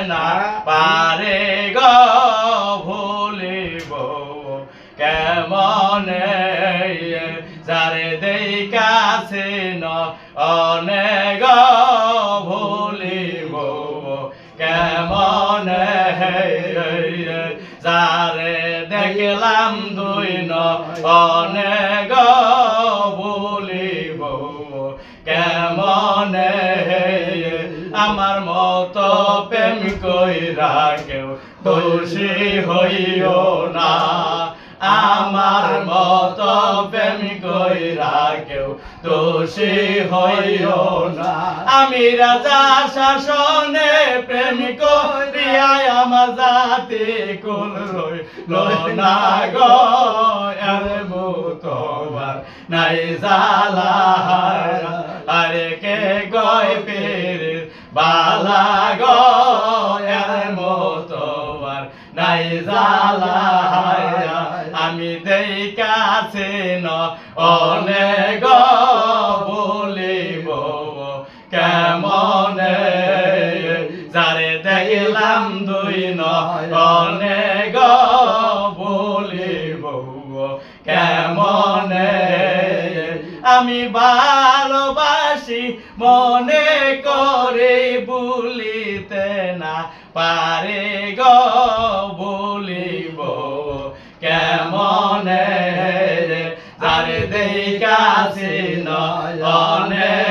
না পারে গো ভুলিব কেমনে যারে দেখাছে ন অনেক ভুলিব কেমনে যারে দেখলাম দুই ন অনেক ভুলিব কেমনে আমার মতো প্রেম কইরা কেউ দোষী হইও না আমার মতো প্রেম কইরা কেউ দোষী হইও না আমি রাজা শাসনে প্রেম করিয়া আমার জাতি কুল রইল না গো এর মুতবার নাই জালা আরে কে গয় পীর বালা গো এর মুতবার নাই জালা আমি দেখাছি ন অনেক বলিব কেমনে যারে দেখলাম দুই ন অনেক বলিব কেমনে আমি ভালোবাসি মনে করে ভুলিতে না পারে গো ভুলিব কেমনে যারে দেখাছি ন অনেক